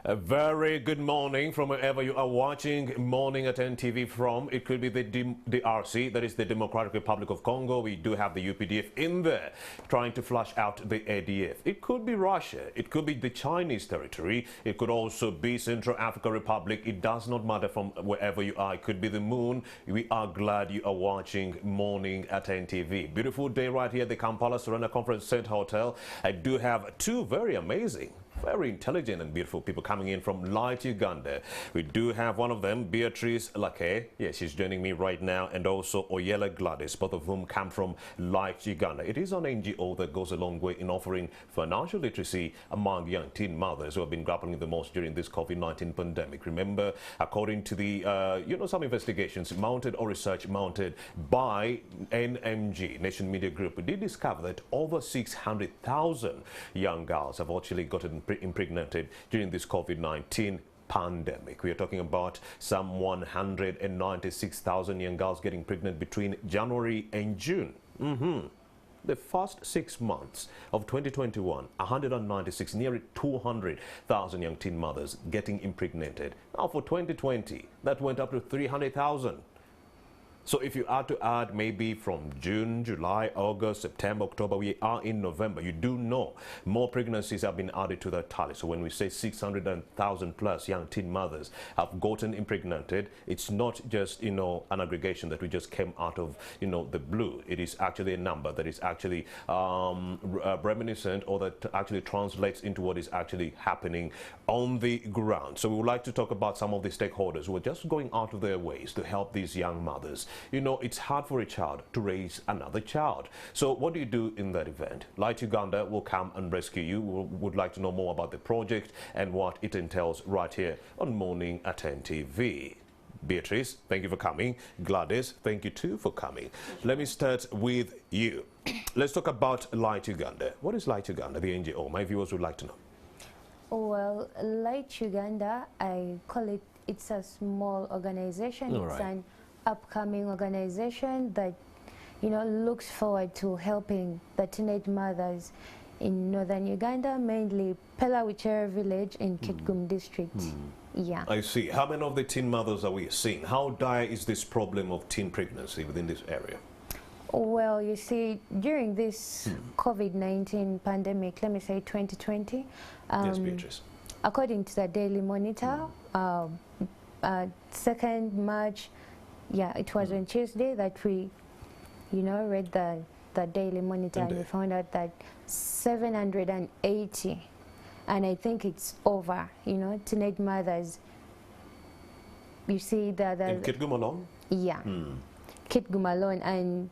A very good morning from wherever you are watching Morning at NTV from. It could be the DRC, that is the Democratic Republic of Congo. We do have the UPDF in there trying to flush out the ADF. It could be Russia. It could be the Chinese territory. It could also be Central African Republic. It does not matter from wherever you are. It could be the moon. We are glad you are watching Morning at NTV. Beautiful day right here at the Kampala Surrender Conference Center Hotel. I do have two very amazing, very intelligent and beautiful people coming in from Light, Uganda. We do have one of them, Beatrice Lake. Yes, she's joining me right now, and also Oyela Gladys, both of whom come from Light, Uganda. It is an NGO that goes a long way in offering financial literacy among young teen mothers who have been grappling the most during this COVID-19 pandemic. Remember, according to the, some investigations mounted or research mounted by NMG, Nation Media Group, we did discover that over 600,000 young girls have actually gotten impregnated during this COVID-19 pandemic. We are talking about some 196,000 young girls getting pregnant between January and June. The first 6 months of 2021, 196, nearly 200,000 young teen mothers getting impregnated. Now for 2020, that went up to 300,000. So if you are to add maybe from June, July, August, September, October, we are in November, you do know more pregnancies have been added to that tally. So when we say 600,000 plus young teen mothers have gotten impregnated, it's not just, an aggregation that we just came out of, the blue. It is actually a number that is actually reminiscent, or that actually translates into what is actually happening on the ground. So we would like to talk about some of the stakeholders who are just going out of their ways to help these young mothers. It's hard for a child to raise another child. So what do you do in that event? Light Uganda will come and rescue you. We would like to know more about the project and what it entails right here on Morning at NTV. Beatrice, thank you for coming. Gladys, thank you too for coming. Let me start with you. Let's talk about Light Uganda. What is Light Uganda, the NGO? My viewers would like to know. Well, Light Uganda, I call it, it's a small organization. All it's right. an upcoming organization that, looks forward to helping the teenage mothers in northern Uganda, mainly Pelawichere village in Kitgum district. Yeah. I see. How many of the teen mothers are we seeing? How dire is this problem of teen pregnancy within this area? Well, you see, during this COVID-19 pandemic, let me say 2020, yes, Beatrice. according to the Daily Monitor, 2nd March, yeah, it was on Tuesday that we, read the Daily Monitor, and we found out that 780, and I think it's over, teenage mothers. You see that in Kitgum alone? Yeah, Kitgum alone, and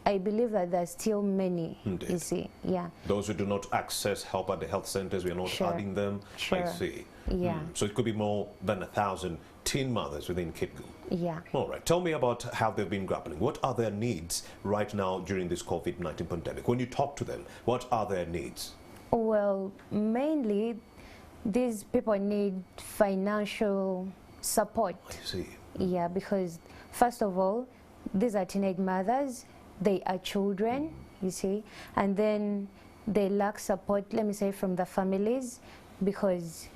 I believe that there's still many. Indeed. You see, yeah. Those who do not access help at the health centers, we are not adding them. Sure. I see. Yeah. So it could be more than 1,000 teen mothers within Kitgum. Yeah. All right. Tell me about how they've been grappling. What are their needs right now during this COVID-19 pandemic? When you talk to them, what are their needs? Well, mainly, these people need financial support. I see. Yeah, because first of all, these are teenage mothers. They are children, you see, and then they lack support, let me say, from the families, because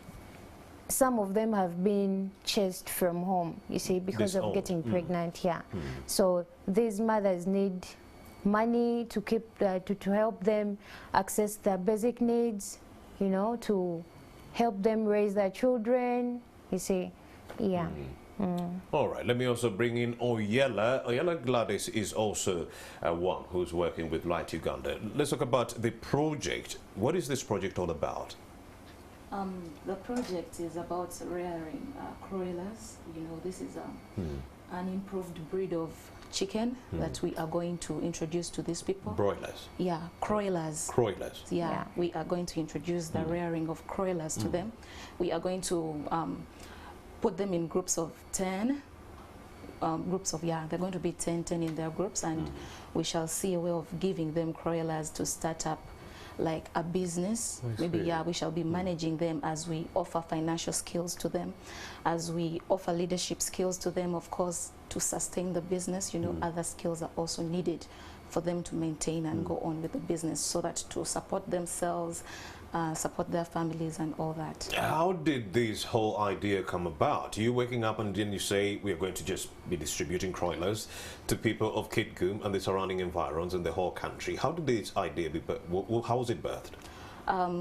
some of them have been chased from home, you see, because of getting pregnant. Yeah. So these mothers need money to keep to help them access their basic needs, to help them raise their children, you see. Yeah. All right, let me also bring in Oyela. Oyela Gladys is also one who's working with Light Uganda. Let's talk about the project. What is this project all about? The project is about rearing croilers. This is an improved breed of chicken that we are going to introduce to these people. Broilers? Yeah, croilers. Croilers? Yeah, we are going to introduce the rearing of croilers to them. We are going to put them in groups of 10. They're going to be 10 in their groups, and we shall see a way of giving them croilers to start up like a business. Maybe, we shall be managing them as we offer financial skills to them, as we offer leadership skills to them, of course, to sustain the business. Other skills are also needed for them to maintain and go on with the business, so that to support themselves, support their families and all that. How did this whole idea come about? You waking up and then you say we are going to just be distributing croilers to people of Kitgum and the surrounding environs in the whole country. How did this idea be how was it birthed?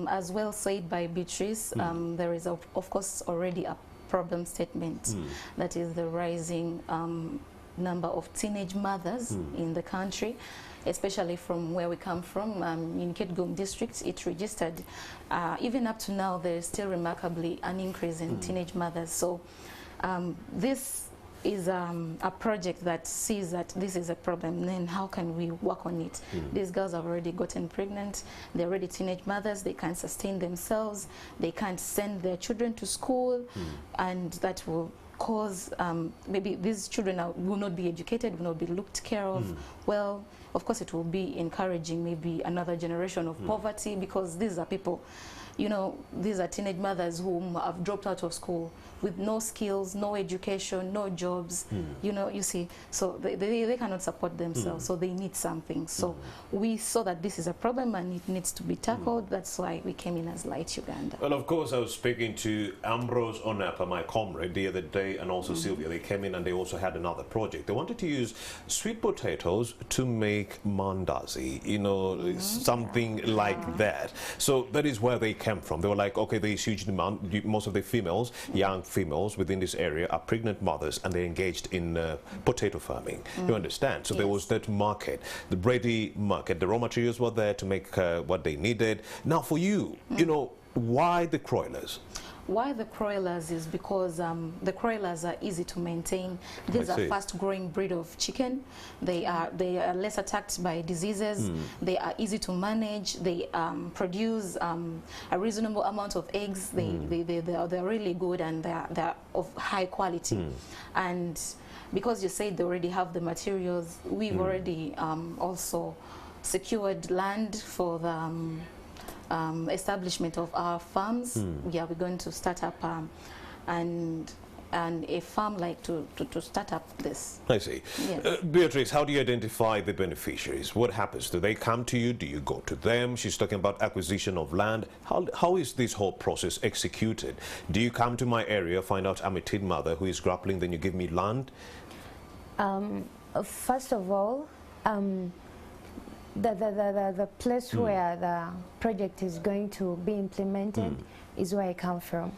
As well said by Beatrice, there is of course already a problem statement, that is the rising number of teenage mothers in the country, especially from where we come from. In Kitgum district, it registered, even up to now, there is still remarkably an increase in teenage mothers. So this is a project that sees that this is a problem, then how can we work on it? These girls have already gotten pregnant, they're already teenage mothers, they can't sustain themselves, they can't send their children to school, and that will cause, maybe these children will not be educated, will not be looked care of well. Of course, it will be encouraging maybe another generation of poverty, because these are people, you know, these are teenage mothers who have dropped out of school with no skills, no education, no jobs, you know, you see. So they cannot support themselves, so they need something. So we saw that this is a problem and it needs to be tackled. That's why we came in as Light Uganda. Well, of course, I was speaking to Ambrose Onapa, my comrade, the other day, and also Sylvia. They came in and they also had another project. They wanted to use sweet potatoes to make mandazi, you know, something like that. So that is where they came from. They were like, okay, there is huge demand. Most of the females, young females within this area are pregnant mothers, and they're engaged in potato farming. You understand? So there was that market, the ready market. The raw materials were there to make what they needed. Now for you, you know, why the croilers? Why the croilers is because the croilers are easy to maintain. These are fast-growing breed of chicken. They are less attacked by diseases. They are easy to manage. They produce a reasonable amount of eggs. They're really good, and they're of high quality. And because you said they already have the materials, we've already also secured land for the establishment of our farms. Yeah, we're going to start up and a farm like to start up this. I see. Yes. Beatrice, how do you identify the beneficiaries? What happens? Do they come to you? Do you go to them? She's talking about acquisition of land. How is this whole process executed? Do you come to my area, find out I'm a teen mother who is grappling, then you give me land? First of all, the place where the project is going to be implemented is where I come from.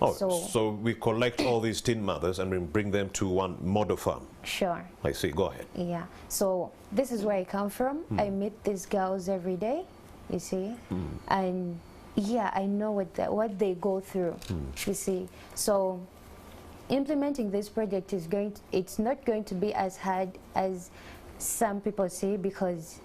Oh, so we collect all these teen mothers and we bring them to one model farm. Sure. I see. Go ahead. Yeah. So this is where I come from. I meet these girls every day, you see, and yeah, I know what they go through, you see. So implementing this project is it's not going to be as hard as some people say, because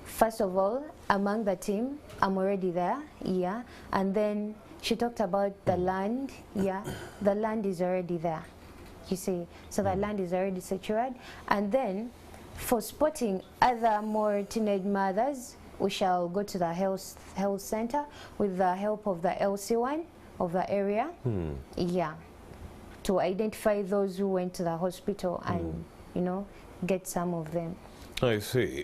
first of all, among the team, I'm already there, yeah. And then she talked about the land, yeah. The land is already there, you see. So the land is already secured. And then for spotting other more teenage mothers, we shall go to the health center with the help of the LC1 of the area, yeah, to identify those who went to the hospital and, you know, get some of them. I see.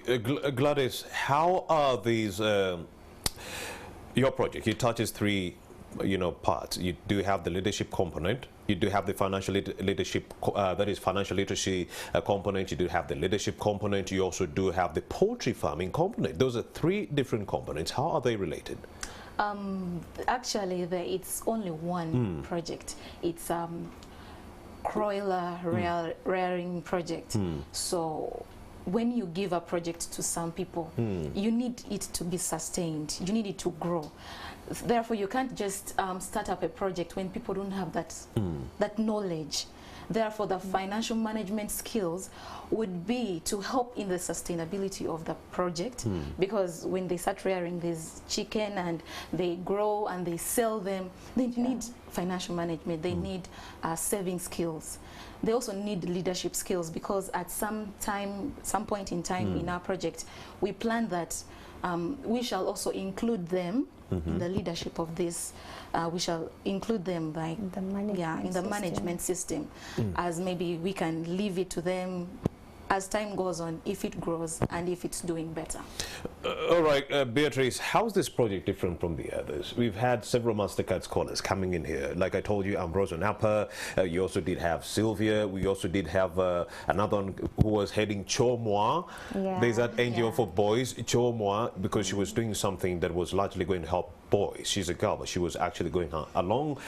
Gladys, how are these, your project, it touches three, you know, parts. You do have the leadership component, you do have the financial leadership, that is financial literacy component, you do have the leadership component, you also do have the poultry farming component. Those are three different components. How are they related? Actually, it's only one project. It's croiler rearing project. So when you give a project to some people, you need it to be sustained. You need it to grow. Therefore, you can't just start up a project when people don't have that knowledge. Therefore, the financial management skills would be to help in the sustainability of the project, because when they start rearing this chicken and they grow and they sell them, they need financial management, they need saving skills. They also need leadership skills, because at some point in time in our project, we plan that we shall also include them in the leadership of this. We shall include them like in the management system, as maybe we can leave it to them as time goes on, if it grows and if it's doing better. All right, Beatrice, how's this project different from the others? We've had several Master Cad scholars coming in here. Like I told you, Ambrose and Napa. You also did have Sylvia. We also did have another one who was heading Chomwa. Yeah. There's that NGO for boys, Chomwa, because she was doing something that was largely going to help boys. She's a girl, but she was actually going along,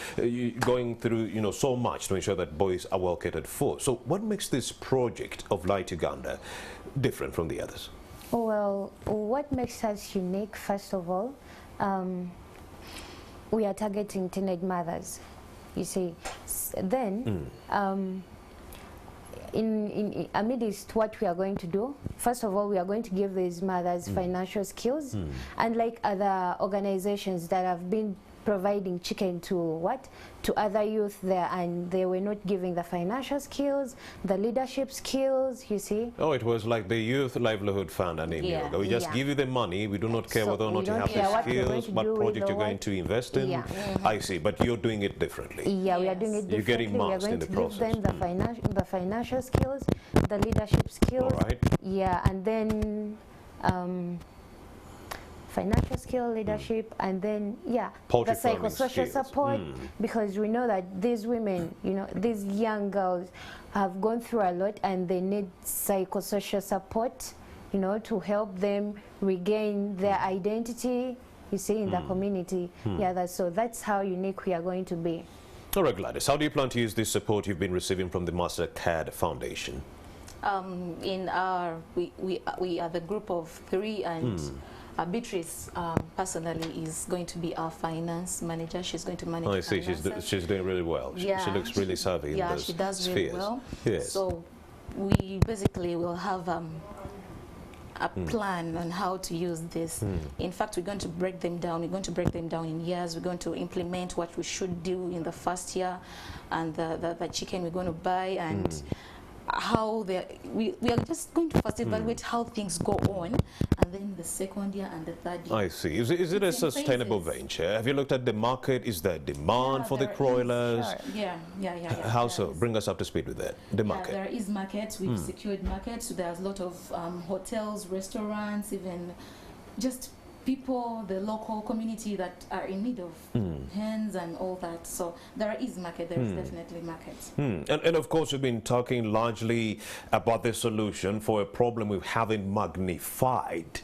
going through, you know, so much to ensure that boys are well catered for. So what makes this project of Light Uganda different from the others? Well, what makes us unique, first of all, we are targeting teenage mothers, you see. Then, amidst what we are going to do, first of all, we are going to give these mothers financial skills, unlike other organizations that have been providing chicken to other youth there, and they were not giving the financial skills, the leadership skills, you see. Oh, it was like the Youth Livelihood Fund and we just give you the money. We do not care whether or not you have the skills, what project you're going to invest in. I see, but you're doing it differently. Yeah, we are doing it differently. You're getting marks in the process. We are going to give them the financial skills, the leadership skills. All right. Yeah, and then financial skill, leadership, and then Poultry the psychosocial support, because we know that these women, you know, these young girls have gone through a lot and they need psychosocial support, you know, to help them regain their identity, you see, in the community. Yeah, so that's how unique we are going to be. All right, Gladys, how do you plan to use this support you've been receiving from the Master Cad Foundation? We are the group of 3, and Beatrice personally is going to be our finance manager. She's going to manage finances. She's doing really well. Yeah. She looks really savvy in those she does spheres. really well. Yes. So we basically will have a plan on how to use this. In fact, we're going to break them down. We're going to break them down in years. We're going to implement what we should do in the first year, and the chicken we're going to buy, and how we are just going to first evaluate how things go on, and then the second year and the third year. I see. Is it a sustainable venture? Have you looked at the market? Is there demand for the broilers? Sure. Yeah. How so? Bring us up to speed with that. The market. There is market. We've secured market. So there's a lot of hotels, restaurants, even just people, the local community that are in need of hens and all that. So there is market. There is definitely market. And of course, we've been talking largely about the solution for a problem we haven't magnified.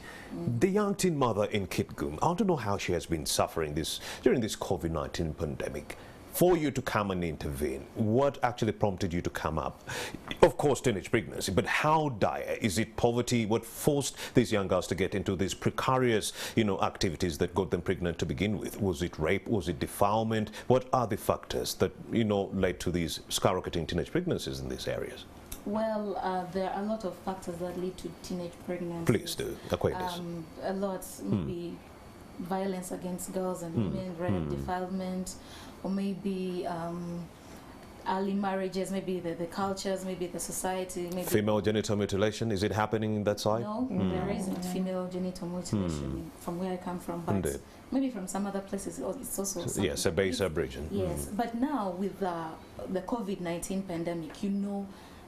The young teen mother in Kitgum, I want to know how she has been suffering during this COVID-19 pandemic. For you to come and intervene, what actually prompted you to come up? Of course, teenage pregnancy, but how dire? Is it poverty? What forced these young girls to get into these precarious, activities that got them pregnant to begin with? Was it rape? Was it defilement? What are the factors that, led to these skyrocketing teenage pregnancies in these areas? Well, there are a lot of factors that lead to teenage pregnancy. Please do, acquaint us. A lot, maybe violence against girls and women, rape, defilement, or maybe early marriages, maybe the cultures, maybe the society. Maybe female genital mutilation, is it happening in that side? No, there isn't female genital mutilation from where I come from, but indeed, maybe from some other places it's also yes, a base region. Yes, but now with the COVID-19 pandemic,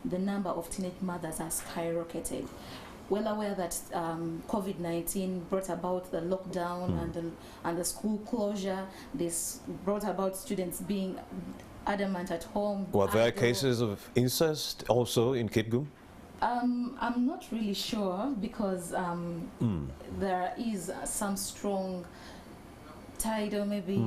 the number of teenage mothers has skyrocketed. Well aware that COVID-19 brought about the lockdown and the school closure. This brought about students being adamant at home. Were there cases of incest also in Kitgum? I'm not really sure, because there is some strong title, maybe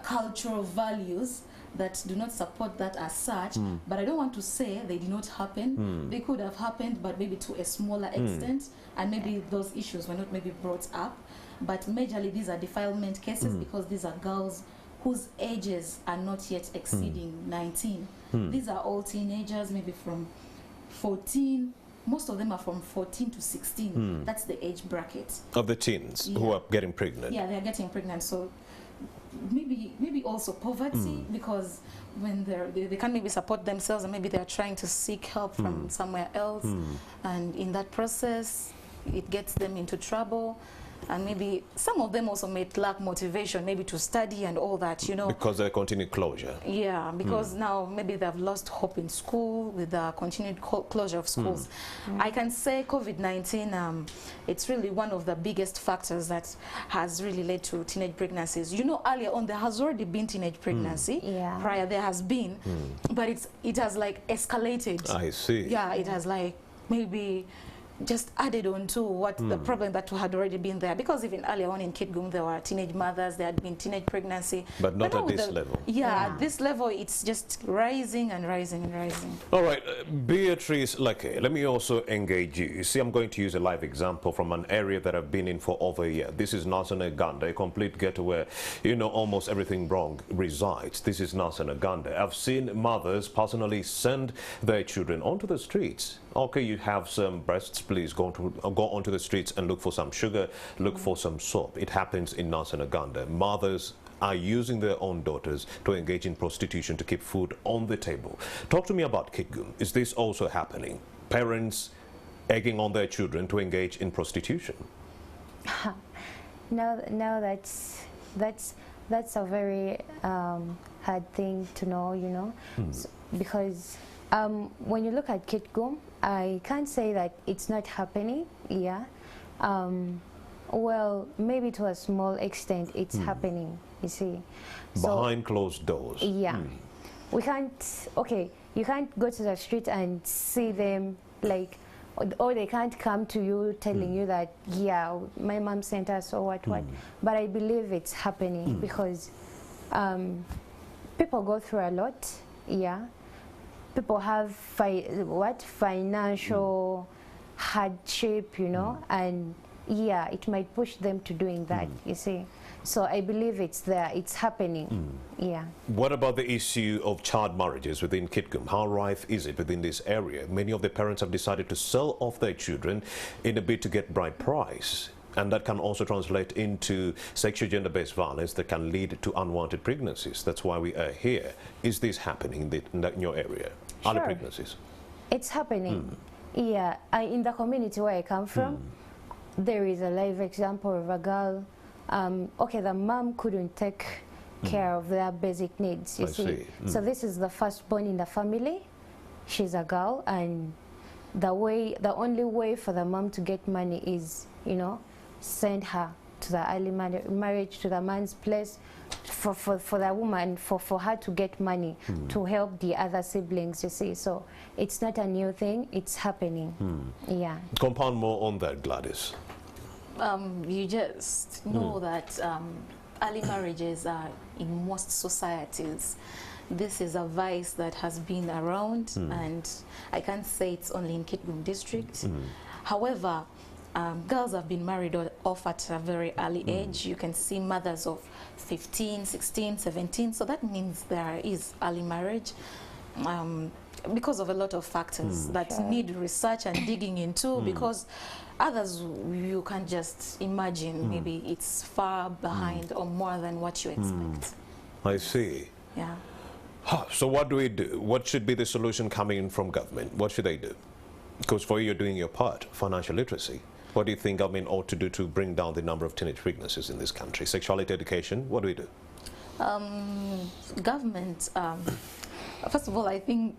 cultural values that do not support that as such, but I don't want to say they did not happen. They could have happened, but maybe to a smaller extent, and maybe those issues were not maybe brought up. But majorly these are defilement cases, because these are girls whose ages are not yet exceeding 19. These are all teenagers, maybe from 14. Most of them are from 14 to 16. That's the age bracket of the teens who are getting pregnant. Yeah, they are getting pregnant. So maybe also poverty, because when they can't maybe support themselves, and maybe they are trying to seek help from somewhere else, and in that process it gets them into trouble. and maybe some of them also may lack motivation maybe to study and all that, you know. Because of the continued closure. Yeah, because now maybe they've lost hope in school with the continued closure of schools. I can say COVID-19, it's really one of the biggest factors that has really led to teenage pregnancies. You know, earlier on there has already been teenage pregnancy. Yeah. Prior there has been, but it has like escalated. I see. Yeah, it has like maybe just added on to what the problem that had already been there, because even earlier on in Kitgum there were teenage mothers, there had been teenage pregnancy, but not now at with this level. Yeah, at this level it's just rising and rising and rising. All right, Beatrice, let me also engage you. You see, I'm going to use a live example from an area that I've been in for over a year. This is Nasan, Uganda, a complete ghetto where, you know, almost everything wrong resides. This is Nasan, Uganda. I've seen mothers personally send their children onto the streets. Okay, you have some breasts, please go onto the streets and look for some sugar, look for some soap. It happens in Nasan, Uganda. Mothers are using their own daughters to engage in prostitution to keep food on the table. Talk to me about Kitgum. Is this also happening? Parents egging on their children to engage in prostitution? No, that's a very hard thing to know, you know, because when you look at Kitgum, I can't say that it's not happening. Yeah, well, maybe to a small extent it's happening. You see, Behind closed doors. Yeah, we can't. Okay, you can't go to the street and see them like, or they can't come to you telling you that, yeah, my mom sent us or what. But I believe it's happening because people go through a lot. Yeah, people have financial hardship, you know, and yeah, it might push them to doing that. You see. So I believe it's there, it's happening. Yeah. What about the issue of child marriages within Kitgum? How rife is it within this area? Many of the parents have decided to sell off their children in a bid to get bride price. And that can also translate into sexual gender-based violence that can lead to unwanted pregnancies. That's why we are here. Is this happening in your area? Sure. Early pregnancies? It's happening. Yeah, in the community where I come from, there is a live example of a girl. Okay, the mom couldn't take care of their basic needs, you see. So this is the firstborn in the family. She's a girl, and the only way for the mom to get money is, you know, send her to the early marriage to the man's place for the woman, for her to get money to help the other siblings, you see. So it's not a new thing, it's happening. Yeah. Compound more on that, Gladys. You just know that early marriages are in most societies. This is a vice that has been around, and I can't say it's only in Kitgum district. However, girls have been married off at a very early age. You can see mothers of 15, 16, 17. So that means there is early marriage. Because of a lot of factors that need research and digging into, because others you can just imagine maybe it's far behind or more than what you expect. I see. Yeah. So what do we do? What should be the solution coming in from government? What should they do? Because for you, you're doing your part, financial literacy. What do you think government ought to do to bring down the number of teenage pregnancies in this country? Sexuality education, what do we do? Government, first of all, I think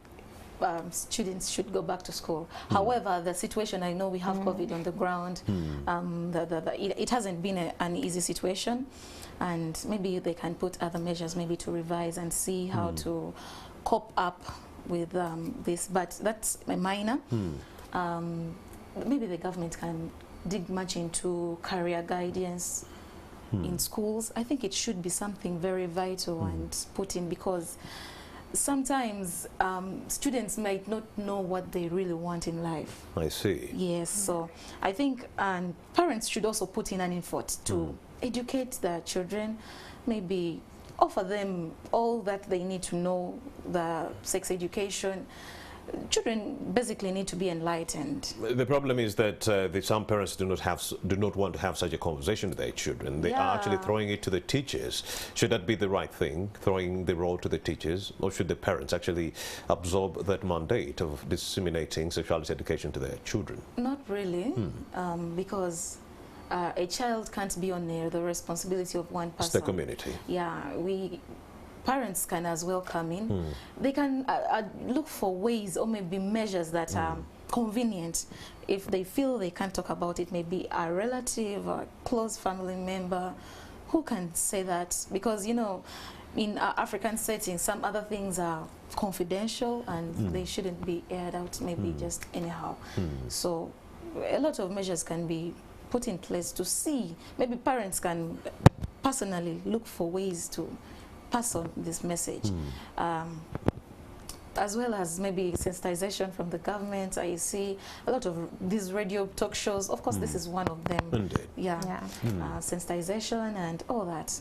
students should go back to school. However, the situation, I know we have COVID on the ground. It hasn't been an easy situation, and maybe they can put other measures maybe to revise and see how to cope up with this. But that's a minor. Maybe the government can dig much into career guidance in schools. I think it should be something very vital and put in, because sometimes students might not know what they really want in life. I see. Yes, so I think parents should also put in an effort to educate their children, maybe offer them all that they need to know, the sex education. Children basically need to be enlightened. The problem is that some parents do not want to have such a conversation with their children. They are actually throwing it to the teachers. Should that be the right thing, throwing the role to the teachers, or should the parents actually absorb that mandate of disseminating sexuality education to their children? Not really, because a child can't be on the responsibility of one person. It's the community. Yeah, parents can as well come in. They can look for ways or maybe measures that are convenient. If they feel they can't talk about it, maybe a relative or a close family member who can say that, because, you know, in African settings, some other things are confidential and they shouldn't be aired out maybe just anyhow. So a lot of measures can be put in place to see. Maybe parents can personally look for ways to pass on this message. As well as maybe sensitization from the government. I see a lot of these radio talk shows. Of course, this is one of them. Indeed. Yeah. Sensitization and all that.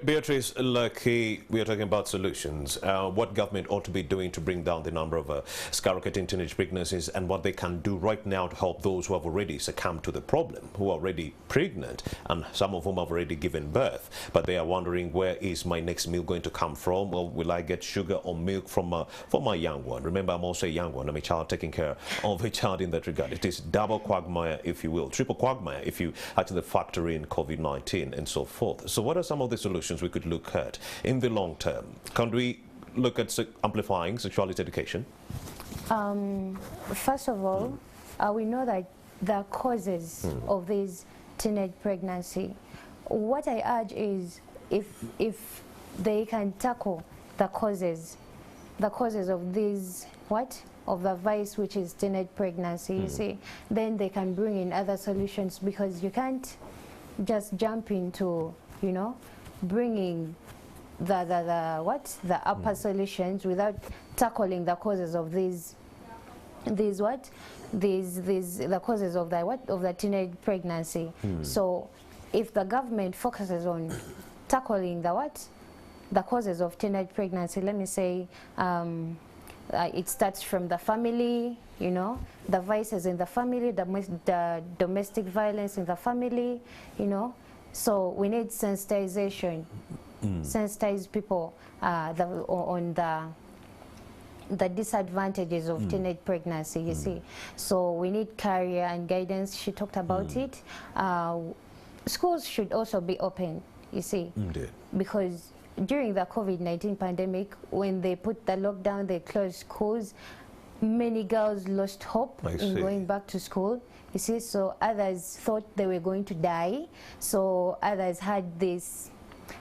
Beatrice, lucky we are talking about solutions. What government ought to be doing to bring down the number of skyrocketing teenage pregnancies, and what they can do right now to help those who have already succumbed to the problem, who are already pregnant, and some of whom have already given birth, but they are wondering, where is my next meal going to come from? Well, will I get sugar or milk from my young one? Remember, I'm also a young one. I'm a child taking care of a child in that regard. It is double quagmire, if you will, triple quagmire, if you actually factor in COVID-19 and so forth. So what are some of the solutions we could look at in the long term? Can we look at amplifying sexuality education? First of all, we know that the causes of this teenage pregnancy. What I urge is, if they can tackle the causes of these, of the vice, which is teenage pregnancy, you see, then they can bring in other solutions, because you can't just jump into, you know, bringing the upper solutions without tackling the causes of the causes of the teenage pregnancy. So if the government focuses on tackling the causes of teenage pregnancy, let me say, it starts from the family, you know, the vices in the family, the domestic violence in the family, you know. So we need sensitization, sensitize people on the disadvantages of teenage pregnancy, you see. So we need career and guidance. She talked about it. Schools should also be open, you see, because during the COVID-19 pandemic, when they put the lockdown, they closed schools, many girls lost hope in going back to school, you see. So others thought they were going to die. So others had this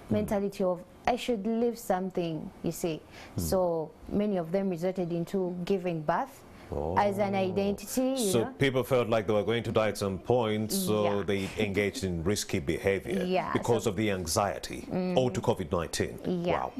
mentality of, I should leave something, you see. So many of them resorted into giving birth as an identity. So people felt like they were going to die at some point, so they engaged in risky behavior because of the anxiety owed to COVID-19. Wow.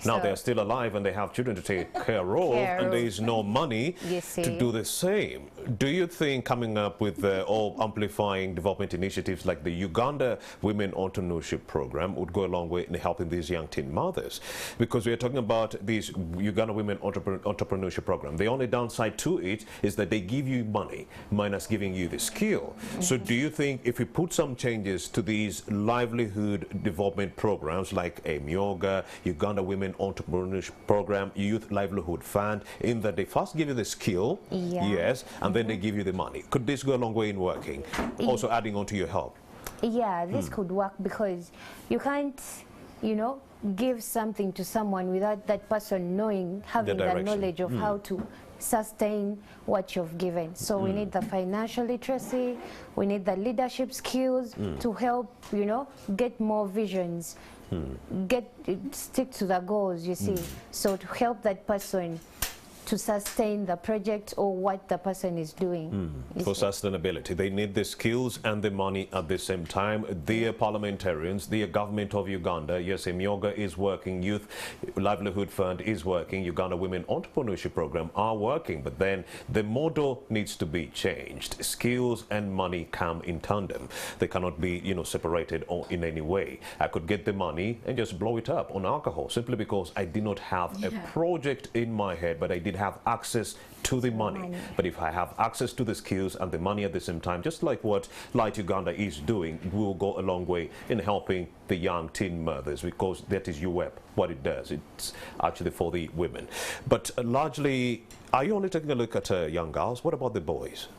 Now they're still alive and they have children to take care of, and there is no money to do the same. Do you think coming up with all amplifying development initiatives like the Uganda Women Entrepreneurship Program would go a long way in helping these young teen mothers? Because we are talking about this Uganda Women Entrepreneurship Program. The only downside to it is that they give you money minus giving you the skill. So do you think if we put some changes to these livelihood development programs like a Myoga, Uganda Women Entrepreneurship Program, Youth Livelihood Fund, in that they first give you the skill, yes, and then they give you the money, could this go a long way in working? Also adding on to your help. Yeah, this could work, because you can't, you know, give something to someone without that person knowing, having the knowledge of how to sustain what you've given. So we need the financial literacy, we need the leadership skills to help, you know, get more visions, stick to the goals, you see. So to help that person to sustain the project or what the person is doing. For sustainability, they need the skills and the money at the same time. Dear parliamentarians, the government of Uganda, yes, Myoga is working, Youth Livelihood Fund is working, Uganda Women Entrepreneurship Program are working, but then the model needs to be changed. Skills and money come in tandem. They cannot be, you know, separated or in any way. I could get the money and just blow it up on alcohol simply because I did not have a project in my head, but I did have access to the money. But if I have access to the skills and the money at the same time, just like what Light Uganda is doing, we will go a long way in helping the young teen mothers, because that is UWEP, what it does. It's actually for the women. But largely, are you only taking a look at young girls? What about the boys?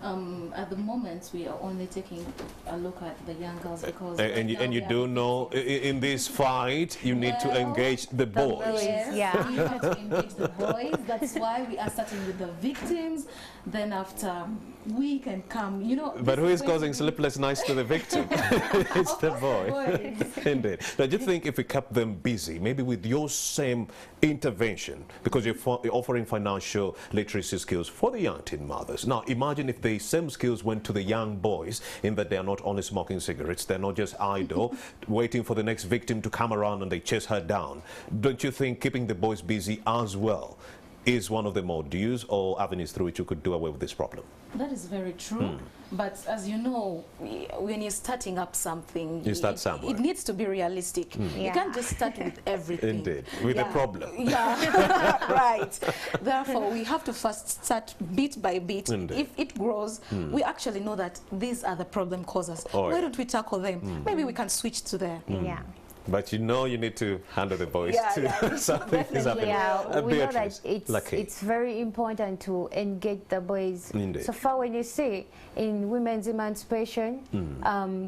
At the moment, we are only taking a look at the young girls because. And you do know in this fight you need to engage the boys. Yes, Yeah. you have to engage the boys. That's why we are starting with the victims. Then after we can come, you know. But who is causing sleepless nights to the victim? It's the boy. Indeed. Now, do you think if we kept them busy, maybe with your same intervention, because you're offering financial literacy skills for the young teen mothers. Now, imagine if the same skills went to the young boys in that they are not only smoking cigarettes, they're not just idle, waiting for the next victim to come around and they chase her down. Don't you think keeping the boys busy as well is one of the modules or avenues through which you could do away with this problem? That is very true. But as you know, when you're starting up something, You start somewhere. it needs to be realistic. You Yeah. can't just start with everything. Indeed. With a problem. Yeah, right. Therefore, we have to first start bit by bit. Indeed. If it grows, we actually know that these are the problem causes. Oh, Why yeah. don't we tackle them? Maybe we can switch to there. Yeah. But you know you need to handle the boys Yeah, too. yeah, Something is happening. Yeah, we know that Beatrice, Lucky. it's very important to engage the boys. Indeed. So far, when you see in women's emancipation,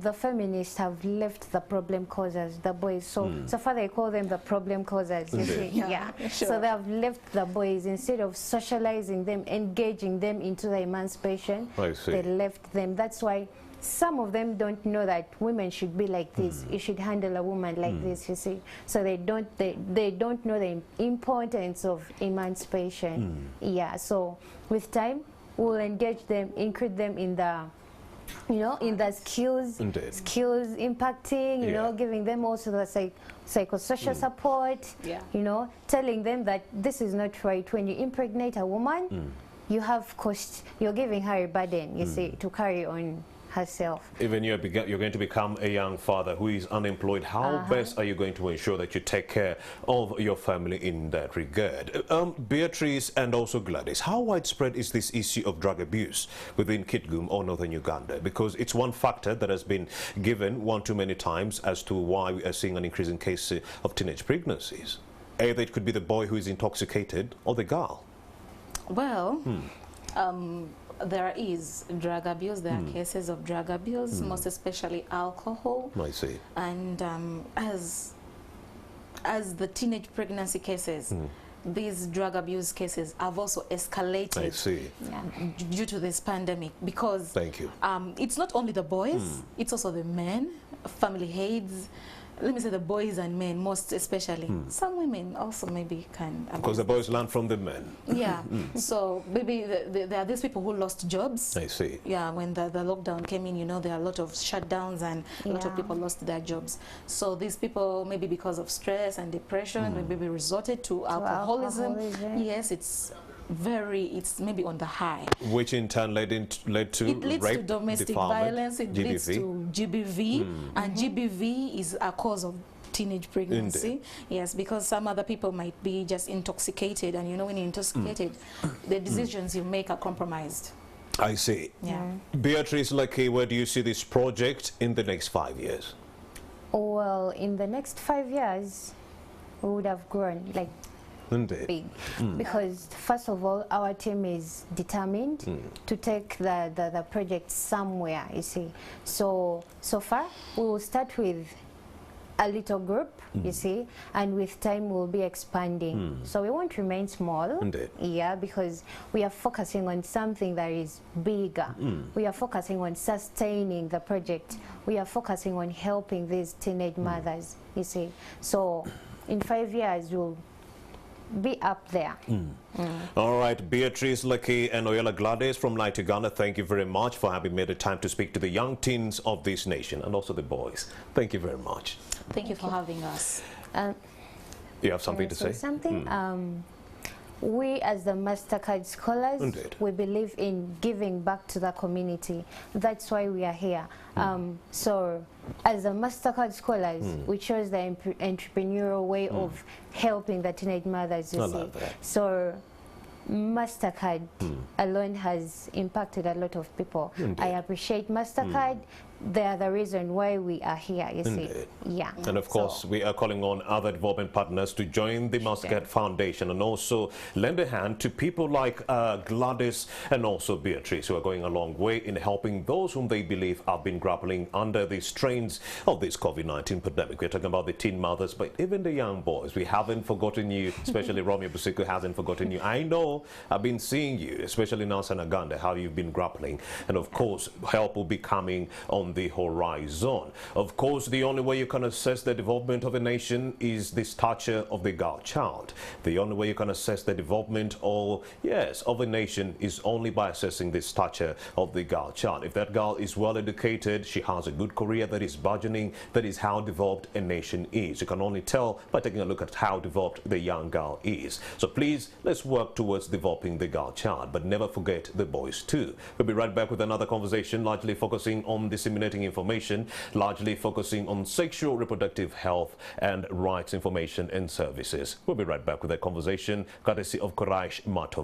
the feminists have left the problem causers, the boys. So far they call them the problem causers. You see? Indeed. Yeah, sure. So they have left the boys instead of socializing them, engaging them into the emancipation. I see. They left them. That's why. Some of them don't know that women should be like this. You should handle a woman like this, you see. So they don't know the importance of emancipation. Yeah, so with time, we'll engage them, include them in the, you know, in the skills, Indeed. skills impacting, you know, giving them also the psychosocial support, you know, telling them that this is not right. When you impregnate a woman, you have cost, you're giving her a burden, you see, to carry on herself. Even you're going to become a young father who is unemployed, how best are you going to ensure that you take care of your family in that regard? Beatrice and also Gladys, how widespread is this issue of drug abuse within Kitgum or northern Uganda? Because it's one factor that has been given one too many times as to why we are seeing an increasing case of teenage pregnancies. Either it could be the boy who is intoxicated or the girl. Well, there is drug abuse. There are cases of drug abuse, most especially alcohol. I see. And as the teenage pregnancy cases, these drug abuse cases have also escalated. I see. Due to this pandemic, because Thank you. it's not only the boys, it's also the men, family heads. Let me say the boys and men most especially. Some women also maybe can. Because the boys learn from the men. Yeah. So maybe there are these people who lost jobs. I see. Yeah, when the lockdown came in, you know, there are a lot of shutdowns and a lot of people lost their jobs. So these people, maybe because of stress and depression, maybe resorted to alcoholism. Yes, it's maybe on the high. Which in turn led to It leads rape, to domestic defilement, violence, it GBV. leads to GBV, and GBV is a cause of teenage pregnancy. Indeed. Yes, because some other people might be just intoxicated, and you know, when you're intoxicated, the decisions you make are compromised. I see. Yeah. Beatrice Lucky, where do you see this project in the next 5 years? Well, in the next 5 years, we would have grown like Indeed. big, because first of all, our team is determined to take the project somewhere, you see. So far, we will start with a little group, you see, and with time we'll be expanding. So we won't remain small. Indeed. Yeah, because we are focusing on something that is bigger. We are focusing on sustaining the project. We are focusing on helping these teenage mothers, you see. So in 5 years, we'll be up there. All right, Beatrice Lucky and Oyela Gladys from Uganda, thank you very much for having made the time to speak to the young teens of this nation and also the boys. Thank you very much. Thank you for having us. You have something to say? Something. We as the Master Cad scholars, Indeed. we believe in giving back to the community. That's why we are here. So as the Master Cad scholars, we chose the entrepreneurial way of helping the teenage mothers, you I see. love that. So Master Cad alone has impacted a lot of people. Indeed. I appreciate Master Cad. they are the reason why we are here, you see. Yeah. And of course, we are calling on other development partners to join the Master Cad Foundation and also lend a hand to people like Gladys and also Beatrice, who are going a long way in helping those whom they believe have been grappling under the strains of this COVID-19 pandemic. We're talking about the teen mothers, but even the young boys. We haven't forgotten you, especially Romeo Busiku hasn't forgotten you. I know I've been seeing you, especially now in Uganda, how you've been grappling. And of course, help will be coming on the horizon. Of course, the only way you can assess the development of a nation is the stature of the girl child. The only way you can assess the development of a nation is only by assessing the stature of the girl child. If that girl is well educated, she has a good career that is burgeoning, that is how developed a nation is. You can only tell by taking a look at how developed the young girl is. So please, let's work towards developing the girl child, but never forget the boys too. We'll be right back with another conversation, largely focusing on disseminating information, largely focusing on sexual reproductive health and rights information and services. We'll be right back with that conversation, courtesy of Quraish Matov.